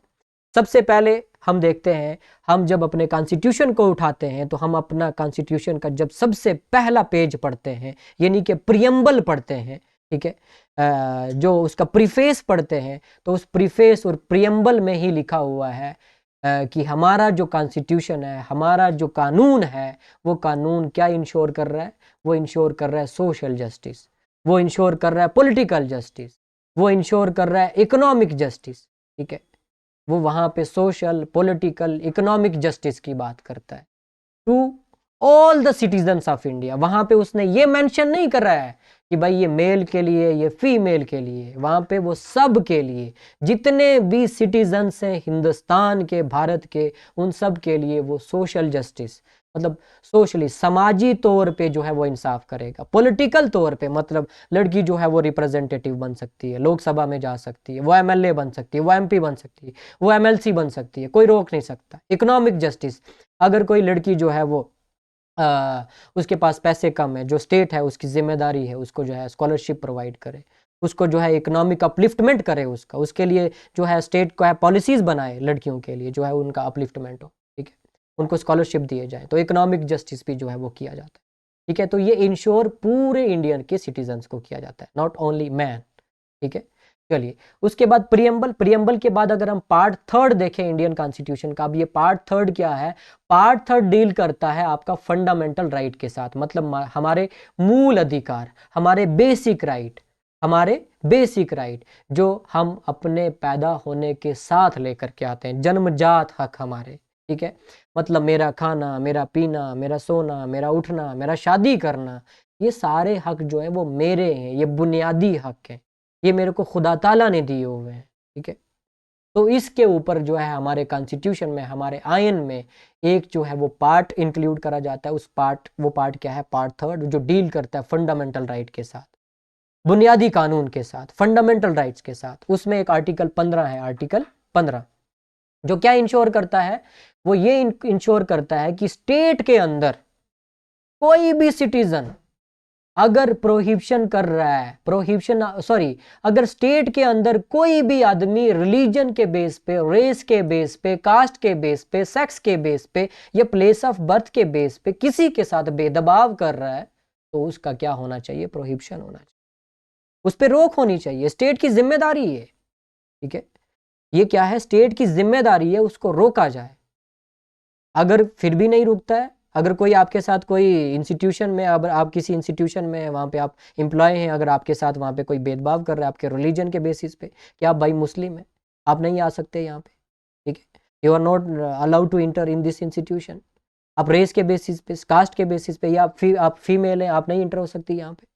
सबसे पहले हम देखते हैं, हम जब अपने कॉन्स्टिट्यूशन को उठाते हैं तो हम अपना कॉन्स्टिट्यूशन का जब सबसे पहला पेज पढ़ते हैं, यानी कि प्रियम्बल पढ़ते हैं, ठीक है, जो उसका प्रीफेस पढ़ते हैं, तो उस प्रीफेस और प्रियम्बल में ही लिखा हुआ है कि हमारा जो कॉन्स्टिट्यूशन है, हमारा जो कानून है, वो कानून क्या इंश्योर कर रहा है, वो इंश्योर कर रहा है सोशल जस्टिस, वो इंश्योर कर रहा है पॉलिटिकल जस्टिस, वो इंश्योर कर रहा है इकोनॉमिक जस्टिस, ठीक है। वो वहाँ पे सोशल, पॉलिटिकल, इकोनॉमिक जस्टिस की बात करता है to all the citizens of India. वहाँ पे उसने ये मेंशन नहीं कर रहा है कि भाई ये मेल के लिए, ये फीमेल के लिए, वहाँ पे वो सब के लिए, जितने भी सिटीजन्स हैं हिंदुस्तान के, भारत के, उन सब के लिए वो सोशल जस्टिस, मतलब सोशली, समाजी तौर पे जो है वो इंसाफ करेगा। पॉलिटिकल तौर पे मतलब लड़की जो है वो रिप्रेजेंटेटिव बन सकती है, लोकसभा में जा सकती है, वो एमएलए बन सकती है, वो एमपी बन सकती है, वो एमएलसी बन सकती है, कोई रोक नहीं सकता। इकोनॉमिक जस्टिस, अगर कोई लड़की जो है वो उसके पास पैसे कम है, जो स्टेट है उसकी जिम्मेदारी है उसको जो है स्कॉलरशिप प्रोवाइड करे, उसको जो है इकोनॉमिक अपलिफ्टमेंट करे, उसका उसके लिए जो है स्टेट को है पॉलिसीज बनाए, लड़कियों के लिए जो है उनका अपलिफ्टमेंट हो, ठीक है, उनको स्कॉलरशिप दिए जाए, तो इकोनॉमिक जस्टिस भी जो है वो किया जाता है, ठीक है। तो ये इंश्योर पूरे इंडियन के सिटीजन्स को किया जाता है, नॉट ओनली मैन, ठीक है। चलिए, उसके बाद प्रियम्बल, प्रियम्बल के बाद अगर हम पार्ट थर्ड देखें इंडियन कॉन्स्टिट्यूशन का, अब ये पार्ट थर्ड क्या है, पार्ट थर्ड डील करता है आपका फंडामेंटल राइट के साथ, मतलब हमारे मूल अधिकार, हमारे बेसिक राइट, हमारे बेसिक राइट जो हम अपने पैदा होने के साथ लेकर के आते हैं, जन्मजात हक हमारे, ठीक है। मतलब मेरा खाना, मेरा पीना, मेरा सोना, मेरा उठना, मेरा शादी करना, ये सारे हक जो है वो मेरे हैं, ये बुनियादी हक है, ये मेरे को खुदा ताला ने दिए हुए हैं, ठीक है। तो इसके ऊपर जो है हमारे कॉन्स्टिट्यूशन में, हमारे आयन में एक जो है वो पार्ट इंक्लूड करा जाता है, उस पार्ट, वो पार्ट क्या है, पार्ट थर्ड, जो डील करता है फंडामेंटल राइट के साथ, बुनियादी कानून के साथ, फंडामेंटल राइट्स के साथ। उसमें एक आर्टिकल 15 है, आर्टिकल 15, जो क्या इंश्योर करता है, वो ये इंश्योर करता है कि स्टेट के अंदर कोई भी सिटीजन अगर प्रोहिबिशन कर रहा है, अगर स्टेट के अंदर कोई भी आदमी रिलीजन के बेस पे, रेस के बेस पे, कास्ट के बेस पे, सेक्स के बेस पे या प्लेस ऑफ बर्थ के बेस पे किसी के साथ भेदभाव कर रहा है, तो उसका क्या होना चाहिए? प्रोहिबिशन होना चाहिए, उस पर रोक होनी चाहिए। स्टेट की जिम्मेदारी है, ठीक है, ये क्या है? स्टेट की जिम्मेदारी है, उसको रोका जाए। अगर फिर भी नहीं रुकता है, अगर कोई आपके साथ कोई इंस्टीट्यूशन में, अगर आप किसी इंस्टीट्यूशन में वहाँ पे आप एम्प्लॉय हैं, अगर आपके साथ वहाँ पे कोई भेदभाव कर रहा है आपके रिलीजन के बेसिस पे कि आप भाई मुस्लिम हैं, आप नहीं आ सकते यहाँ पे, ठीक है, you are not allowed to enter in this institution. आप रेस के बेसिस पे, कास्ट के बेसिस पे, या आप फीमेल हैं, आप नहीं इंटर हो सकती यहाँ पे,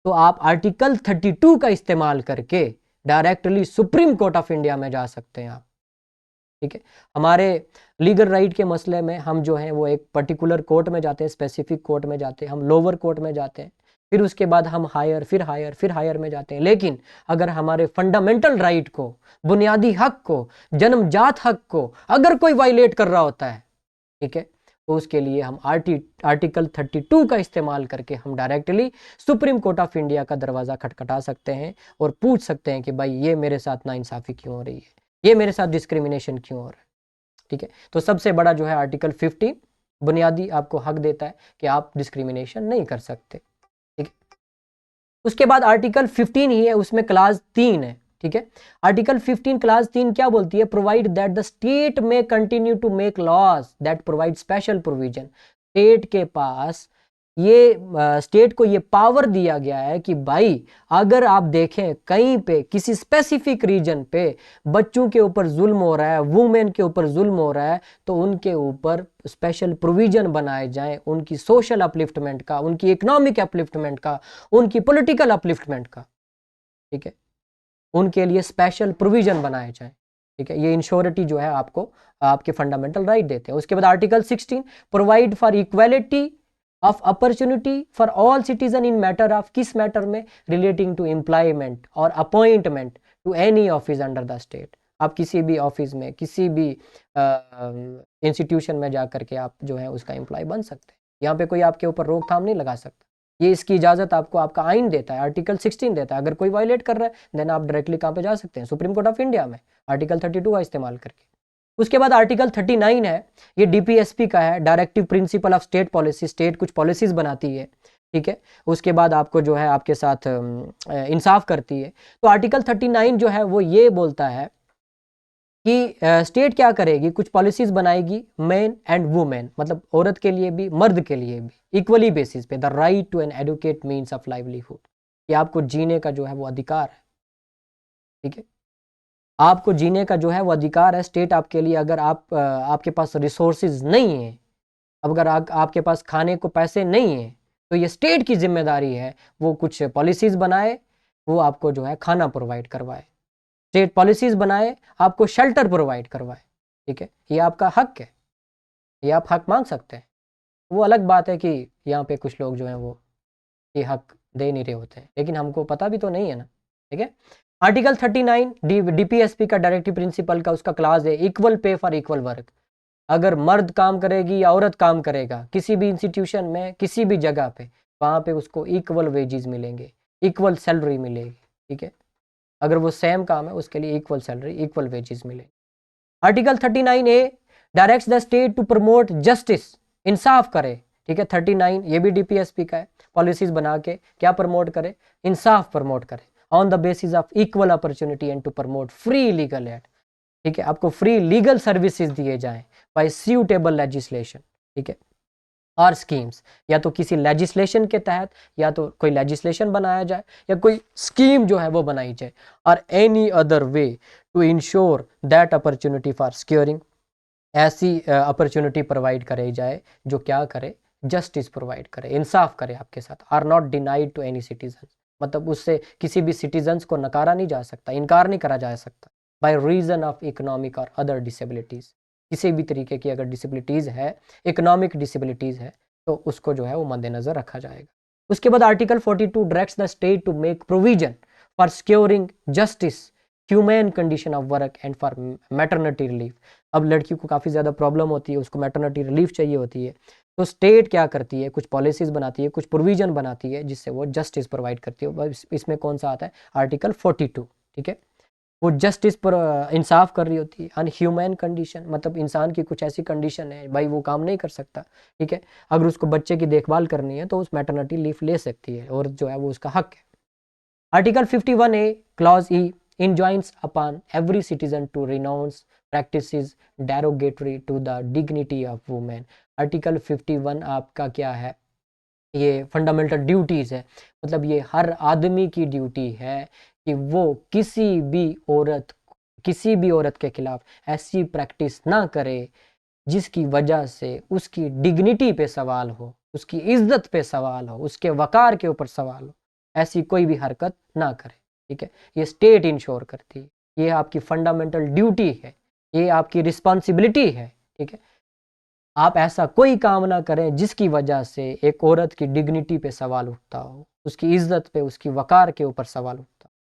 तो आप आर्टिकल 32 का इस्तेमाल करके directly supreme court of India में जा सकते हैं आप, ठीक है। हमारे लीगल राइट के मसले में हम जो हैं वो एक पर्टिकुलर कोर्ट में जाते हैं, स्पेसिफिक कोर्ट में जाते हैं, हम लोअर कोर्ट में जाते हैं, फिर उसके बाद हम हायर, फिर हायर, फिर हायर में जाते हैं। लेकिन अगर हमारे फंडामेंटल राइट को, बुनियादी हक को, जन्मजात हक को अगर कोई वायलेट कर रहा होता है, ठीक है, तो उसके लिए हम आर्टिकल 32 का इस्तेमाल करके हम directly supreme court of India का दरवाज़ा खटखटा सकते हैं और पूछ सकते हैं कि भाई ये मेरे साथ नाइंसाफ़ी क्यों हो रही है, ये मेरे साथ डिस्क्रिमिनेशन क्यों हो रहा है, ठीक है। तो सबसे बड़ा जो है आर्टिकल 15 बुनियादी आपको हक देता है कि आप डिस्क्रिमिनेशन नहीं कर सकते, ठीक है। उसके बाद आर्टिकल 15 ही है, उसमें क्लास 3 है, ठीक है। आर्टिकल 15 क्लास 3 क्या बोलती है? Provide that the state may continue to make laws that provide special provision. State के पास ये स्टेट को ये पावर दिया गया है कि भाई अगर आप देखें कहीं पे किसी स्पेसिफिक रीजन पे बच्चों के ऊपर जुल्म हो रहा है, वुमेन के ऊपर जुल्म हो रहा है, तो उनके ऊपर स्पेशल प्रोविजन बनाए जाएं, उनकी सोशल अपलिफ्टमेंट का, उनकी इकोनॉमिक अपलिफ्टमेंट का, उनकी पॉलिटिकल अपलिफ्टमेंट का, ठीक है, उनके लिए स्पेशल प्रोविजन बनाए जाएं, ठीक है। ये इंश्योरिटी जो है आपको आपके फंडामेंटल राइट देते हैं। उसके बाद article 16 provide for equality of opportunity for all citizen in matter of, किस मैटर में? Relating to employment or appointment to any office under the state. आप किसी भी ऑफिस में, किसी भी इंस्टीट्यूशन में जा करके आप जो है उसका एम्प्लॉय बन सकते हैं, यहाँ पे कोई आपके ऊपर रोकथाम नहीं लगा सकता। ये इसकी इजाज़त आपको आपका आइन देता है, आर्टिकल 16 देता है। अगर कोई वायलेट कर रहा है देन आप डायरेक्टली कहाँ पे जा सकते हैं? सुप्रीम कोर्ट ऑफ इंडिया में, आर्टिकल 32 का इस्तेमाल करके। उसके बाद आर्टिकल 39 है, ये डीपीएसपी का है, directive principle of state policy. State कुछ पॉलिसीज बनाती है, ठीक है, उसके बाद आपको जो है आपके साथ इंसाफ करती है। तो आर्टिकल 39 जो है वो ये बोलता है कि स्टेट क्या करेगी, कुछ पॉलिसीज बनाएगी मैन एंड वुमेन, मतलब औरत के लिए भी मर्द के लिए भी इक्वली बेसिस पे, the right to an adequate means of livelihood, कि आपको जीने का जो है वो अधिकार है, ठीक है, आपको जीने का जो है वो अधिकार है। स्टेट आपके लिए, अगर आपके पास रिसोर्सेज नहीं है, अगर आपके पास खाने को पैसे नहीं है, तो ये स्टेट की जिम्मेदारी है वो कुछ पॉलिसीज बनाए, वो आपको जो है खाना प्रोवाइड करवाए, स्टेट पॉलिसीज बनाए, आपको शेल्टर प्रोवाइड करवाए, ठीक है, ये आपका हक है, ये आप हक मांग सकते हैं। वो अलग बात है कि यहाँ पे कुछ लोग जो हैं वो ये हक दे नहीं रहे होते हैं, लेकिन हमको पता भी तो नहीं है ना, ठीक है। आर्टिकल 39 डीपीएसपी का डायरेक्टिव प्रिंसिपल का उसका क्लास है equal pay for equal work. अगर मर्द काम करेगी या औरत काम करेगा किसी भी इंस्टीट्यूशन में, किसी भी जगह पे, वहाँ पे उसको इक्वल वेजेस मिलेंगे, इक्वल सैलरी मिलेगी, ठीक है। अगर वो सेम काम है उसके लिए इक्वल सैलरी, इक्वल वेजेस मिलेंगे। Article 39A directs the state to promote justice, इंसाफ करे, ठीक है। 39 ये भी डीपीएसपी का है, पॉलिसीज बना के क्या प्रमोट करे? इंसाफ प्रमोट करे, on the basis of equal opportunity and to promote free legal aid, ठीक है, आपको फ्री लीगल सर्विसेज दिए जाएं बाय सूटेबल लेजिस्लेशन, ठीक है, और स्कीम्स, या तो किसी लेजिस्लेशन के तहत, या तो कोई लेजिस्लेशन बनाया जाए, या कोई स्कीम जो है वो बनाई जाए, और any other way to ensure that opportunity for securing, ऐसी अपॉर्चुनिटी प्रोवाइड कराई जाए जो क्या करे? जस्टिस प्रोवाइड करे, इंसाफ करे आपके साथ। Are not denied to any citizen, मतलब उससे किसी भी सिटीजन्स को नकारा नहीं जा सकता, इनकार नहीं करा जा सकता बाय रीजन ऑफ इकोनॉमिक और अदर डिसेबिलिटीज़। किसी भी तरीके की अगर डिसेबिलिटीज़ है, इकोनॉमिक डिसेबिलिटीज़ है, तो उसको जो है वो मद्देनज़र रखा जाएगा। उसके बाद article 42 directs the state to make provision for securing justice human condition of work and for maternity relief. अब लड़की को काफ़ी ज़्यादा प्रॉब्लम होती है, उसको मैटरनिटी रिलीफ चाहिए होती है, तो स्टेट क्या करती है, कुछ पॉलिसीज़ बनाती है, कुछ प्रोविजन बनाती है जिससे वो जस्टिस प्रोवाइड करती है। इसमें कौन सा आता है, आर्टिकल 42, ठीक है। वो जस्टिस पर इंसाफ कर रही होती है। अनह्यूमन कंडीशन मतलब इंसान की कुछ ऐसी कंडीशन है भाई वो काम नहीं कर सकता, ठीक है, अगर उसको बच्चे की देखभाल करनी है तो उस मैटरनिटी लीव ले सकती है और जो है वो उसका हक है। Article 51A clause E enjoins upon every citizen to renounce practices derogatory to the dignity of women। Article 51 आपका क्या है, ये फंडामेंटल ड्यूटीज है, मतलब ये हर आदमी की ड्यूटी है कि वो किसी भी औरत के खिलाफ ऐसी प्रैक्टिस ना करे जिसकी वजह से उसकी डिग्निटी पे सवाल हो, उसकी इज्जत पे सवाल हो, उसके वकार के ऊपर सवाल हो, ऐसी कोई भी हरकत ना करे, ठीक है। ये स्टेट इंश्योर करती है, ये आपकी फंडामेंटल ड्यूटी है, ये आपकी रिस्पॉन्सिबिलिटी है, ठीक है। आप ऐसा कोई काम ना करें जिसकी वजह से एक औरत की डिग्निटी पे सवाल उठता हो, उसकी इज्जत पे, उसकी वकार के ऊपर सवाल उठता हो,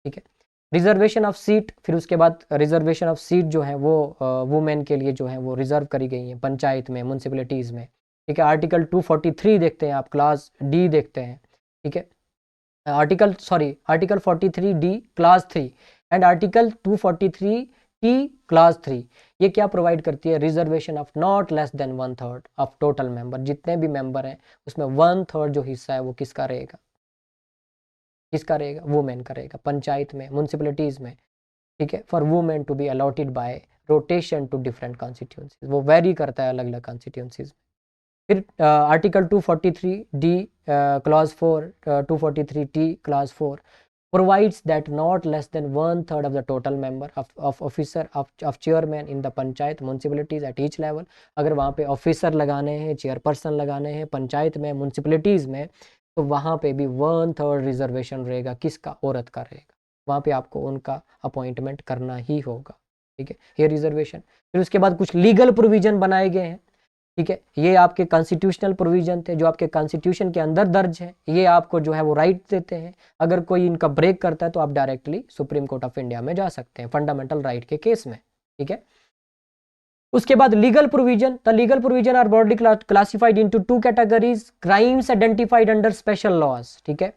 ठीक है। रिजर्वेशन ऑफ सीट, फिर उसके बाद रिजर्वेशन ऑफ सीट जो है वो वुमेन के लिए जो है वो रिजर्व करी गई है पंचायत में, म्यूनसिपलिटीज़ में, ठीक है। आर्टिकल 243 देखते हैं आप, क्लास डी देखते हैं, ठीक है। Article 43D class 3 and article 243T class 3, ये क्या प्रोवाइड करती है, reservation of not less than 1/3 of total member. जितने भी मेंबर हैं उसमें 1/3 जो हिस्सा है वो किसका रहेगा, वुमेन का रहेगा, पंचायत में, म्यूनसिपलिटीज में, ठीक है। For women to be allotted by rotation to different constituencies, वो वेरी करता है अलग अलग कॉन्स्टिट्यूंसीज। फिर article 243D clause 4, 243T clause 4 provides that not less than 1/3 of the total member of officer of chairman in the panchayat municipalities at each level। अगर वहाँ पे ऑफिसर लगाने हैं, चेयरपर्सन लगाने हैं पंचायत में, म्यूनसिपलिटीज़ में, तो वहाँ पे भी 1/3 रिजर्वेशन रहेगा, किसका, औरत का रहेगा। वहाँ पे आपको उनका अपॉइंटमेंट करना ही होगा, ठीक है, ये रिजर्वेशन। फिर उसके बाद कुछ लीगल प्रोविजन बनाए गए हैं, ठीक है। ये आपके कॉन्स्टिट्यूशनल प्रोविजन थे जो आपके कॉन्स्टिट्यूशन के अंदर दर्ज है, ये आपको जो है वो राइट देते हैं। अगर कोई इनका ब्रेक करता है तो आप directly supreme court of India में जा सकते हैं फंडामेंटल राइट के केस में, ठीक है। उसके बाद legal provision, the legal provision are broadly classified into 2 categories, crimes identified under special laws, ठीक है।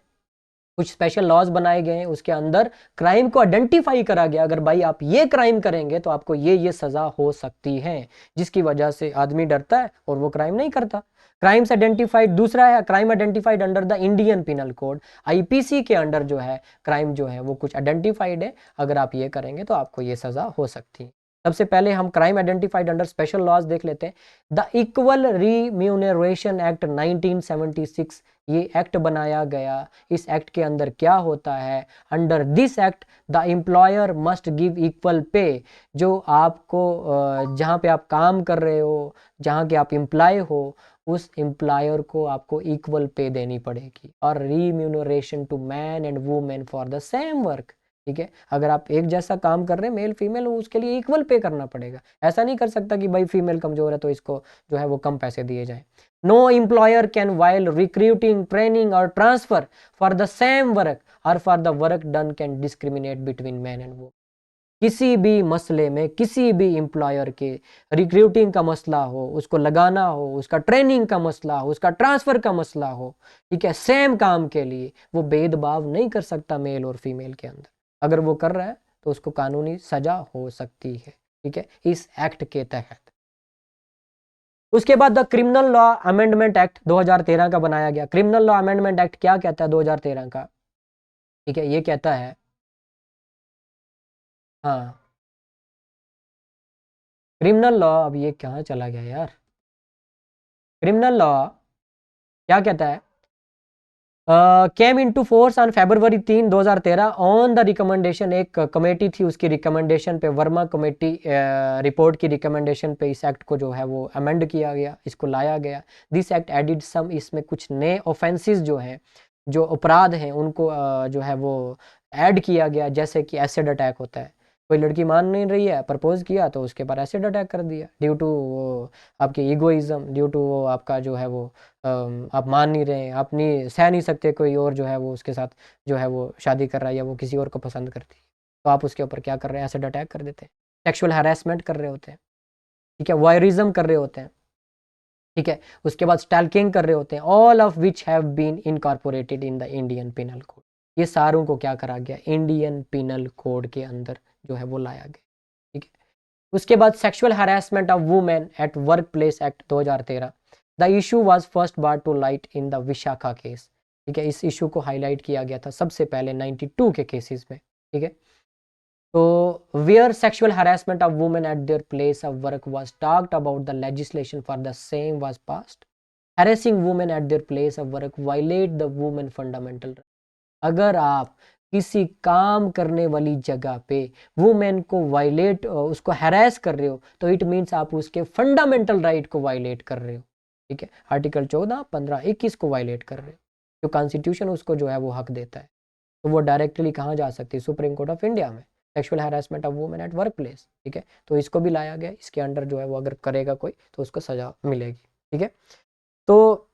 कुछ स्पेशल लॉज बनाए गए हैं, उसके अंदर क्राइम को आइडेंटिफाई करा गया, अगर भाई आप ये क्राइम करेंगे तो आपको ये सजा हो सकती है, जिसकी वजह से आदमी डरता है और वो क्राइम नहीं करता। क्राइम्स आइडेंटिफाइड, दूसरा है crime identified under the Indian penal code, IPC के अंडर जो है क्राइम जो है वो कुछ आइडेंटिफाइड है, अगर आप ये करेंगे तो आपको ये सजा हो सकती है। सबसे पहले हम crime identified under special laws देख लेते हैं। द इक्वल रिम्यूनरेशन एक्ट 1976, ये एक्ट बनाया गया। इस एक्ट के अंदर क्या होता है, under this act the employer must give equal pay, जो आपको जहाँ पे आप काम कर रहे हो, जहाँ के आप एम्प्लॉय हो, उस एम्प्लॉयर को आपको इक्वल पे देनी पड़ेगी। और remuneration to man and women for the same work, ठीक है। अगर आप एक जैसा काम कर रहे हैं मेल फीमेल, उसके लिए इक्वल पे करना पड़ेगा। ऐसा नहीं कर सकता कि भाई फीमेल कमजोर है तो इसको जो है वो कम पैसे दिए जाए। No employer can while recruiting, training और transfer for the same work और for the work done can discriminate between man and women. किसी भी मसले में, किसी भी एम्प्लॉयर के रिक्रूटिंग का मसला हो, उसको लगाना हो, उसका ट्रेनिंग का मसला हो, उसका ट्रांसफर का मसला हो, ठीक है, सेम काम के लिए वो भेदभाव नहीं कर सकता मेल और फीमेल के अंदर। अगर वो कर रहा है तो उसको कानूनी सजा हो सकती है, ठीक है, इस एक्ट के तहत। उसके बाद the criminal law amendment act 2013 का बनाया गया। क्रिमिनल लॉ अमेंडमेंट एक्ट क्या कहता है 2013 का, ठीक है, ये कहता है, हाँ, क्रिमिनल लॉ, अब ये कहाँ चला गया यार, क्रिमिनल लॉ क्या कहता है, came into force on February 3, 2013 on the recommendation, एक कमेटी थी उसकी रिकमेंडेशन पे, वर्मा कमेटी रिपोर्ट की रिकमेंडेशन पे इस एक्ट को जो है वो अमेंड किया गया, इसको लाया गया। दिस एक्ट एडिड सम, इसमें कुछ नए ऑफेंसेस जो हैं, जो अपराध हैं, उनको जो है वो ऐड किया गया, जैसे कि एसिड अटैक होता है। कोई लड़की मान नहीं रही है, प्रपोज किया तो उसके बाद एसिड अटैक कर दिया, ड्यू टू वो आपके ईगोइज्म, ड्यू टू वो आपका जो है वो आप मान नहीं रहे, आप नहीं सह नहीं सकते कोई और जो है वो उसके साथ जो है वो शादी कर रहा है या वो किसी और को पसंद करती है, तो आप उसके ऊपर क्या कर रहे हैं, एसिड अटैक कर देते हैं, सेक्सुअल हैरेसमेंट कर रहे होते हैं, ठीक है, वॉयरिज्म कर रहे होते हैं, ठीक है, उसके बाद स्टैल्किंग कर रहे होते हैं, all of which have been incorporated in the Indian penal code. ये सारों को क्या करा गया, इंडियन पिनल कोड के अंदर जो है वो लाया गया, ठीक है। उसके बाद sexual harassment of women at work place act 2013, the issue was first brought to light in the Vishakha case, ठीक है। इस इशू को हाईलाइट किया गया था सबसे पहले 92 के केसेस में, ठीक है। तो where sexual harassment of women at their place of work was talked about, the legislation for the same was passed. Harassing women at their place of work violate the women fundamental right. अगर आप किसी काम करने वाली जगह पे वुमेन को वायलेट, उसको हैरेस कर रहे हो, तो इट मीन्स आप उसके फंडामेंटल राइट को वायलेट कर रहे हो, ठीक है। आर्टिकल 14, 15, 21 को वायलेट कर रहे हो, जो कॉन्स्टिट्यूशन उसको जो है वो हक देता है। तो वो डायरेक्टली कहाँ जा सकती है, सुप्रीम कोर्ट ऑफ इंडिया में, sexual harassment of women at work place, ठीक है। तो इसको भी लाया गया, इसके अंडर जो है वो अगर करेगा कोई तो उसको सजा मिलेगी, ठीक है। तो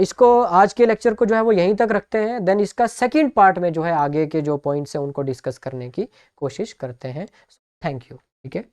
इसको आज के लेक्चर को जो है वो यहीं तक रखते हैं, देन इसका सेकंड पार्ट में जो है आगे के जो पॉइंट्स हैं उनको डिस्कस करने की कोशिश करते हैं। थैंक यू, ठीक है।